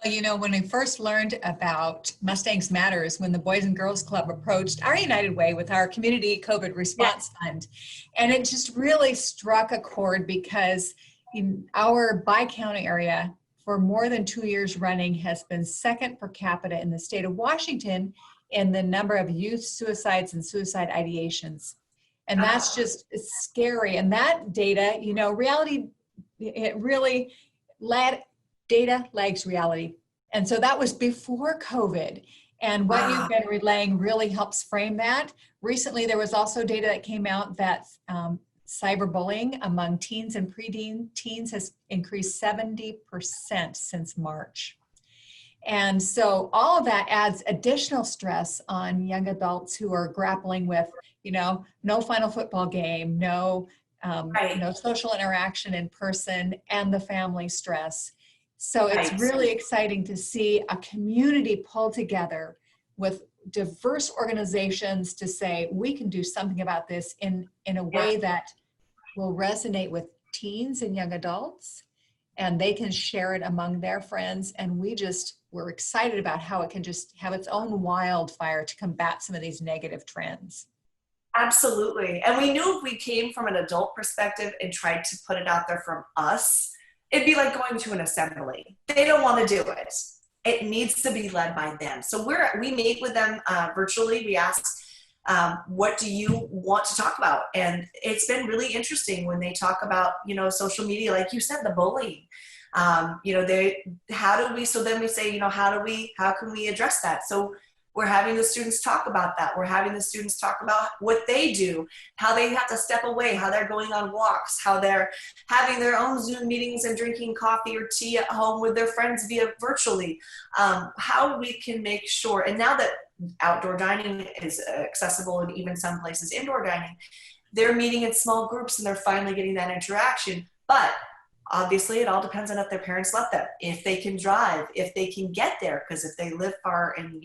Well, when I first learned about Mustangs Matters, when the Boys and Girls Club approached our United Way with our community COVID Yeah. response fund, and it just really struck a chord because in our bi-county area for more than 2 years running has been second per capita in the state of Washington in the number of youth suicides and suicide ideations. And that's just it's scary. And that data, reality, it really led data lags reality. And so that was before COVID. And what you've been relaying really helps frame that. Recently, there was also data that came out that cyberbullying among teens and teens has increased 70% since March. And so all of that adds additional stress on young adults who are grappling with, no final football game, no social interaction in person, and the family stress. So it's really exciting to see a community pull together with diverse organizations to say, we can do something about this in a way that will resonate with teens and young adults, and they can share it among their friends. And we're excited about how it can just have its own wildfire to combat some of these negative trends. Absolutely. And we knew if we came from an adult perspective and tried to put it out there from us, it'd be like going to an assembly. They don't want to do it. It needs to be led by them. So we meet with them virtually. We ask, what do you want to talk about? And it's been really interesting when they talk about, social media, like you said, the bullying. So then we say, how can we address that? So we're having the students talk about that. We're having the students talk about what they do, how they have to step away, how they're going on walks, how they're having their own Zoom meetings and drinking coffee or tea at home with their friends via virtually, how we can make sure. And now that outdoor dining is accessible and even some places indoor dining, they're meeting in small groups and they're finally getting that interaction. But obviously, it all depends on if their parents let them, if they can drive, if they can get there. Because if they live far and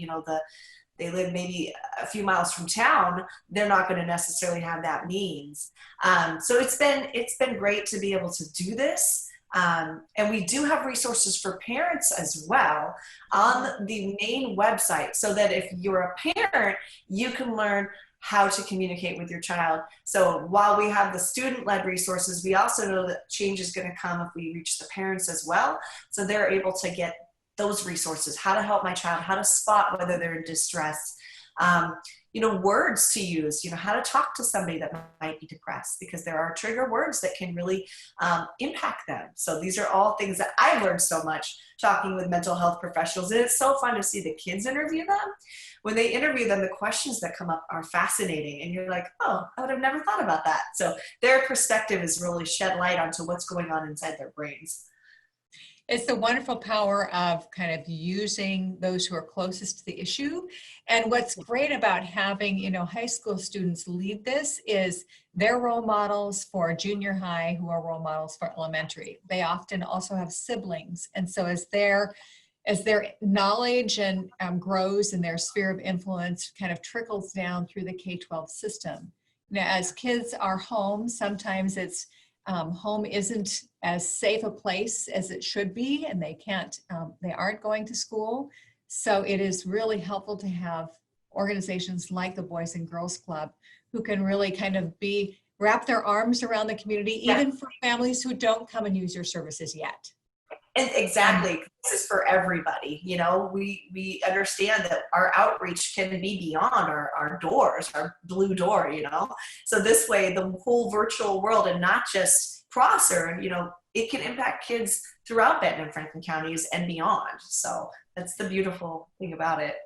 they live maybe a few miles from town, they're not going to necessarily have that means. So it's been great to be able to do this. And we do have resources for parents as well on the main website, so that if you're a parent, you can learn how to communicate with your child. So while we have the student-led resources, we also know that change is going to come if we reach the parents as well. So they're able to get those resources, how to help my child, how to spot whether they're in distress, words to use, how to talk to somebody that might be depressed, because there are trigger words that can really impact them. So these are all things that I've learned so much talking with mental health professionals. And it's so fun to see the kids interview them. When they interview them, the questions that come up are fascinating. And you're like, oh, I would have never thought about that. So their perspective is really shed light onto what's going on inside their brains. It's the wonderful power of kind of using those who are closest to the issue. And what's great about having, high school students lead this is they're role models for junior high who are role models for elementary. They often also have siblings. And so as their knowledge and grows and their sphere of influence kind of trickles down through the K-12 system. Now, as kids are home, sometimes it's home isn't as safe a place as it should be, and they aren't going to school. So it is really helpful to have organizations like the Boys and Girls Club who can really kind of wrap their arms around the community, even for families who don't come and use your services yet. And exactly, this is for everybody. We understand that our outreach can be beyond our doors, our blue door, So this way, the whole virtual world, and not just Prosser, it can impact kids throughout Benton and Franklin counties and beyond. So that's the beautiful thing about it.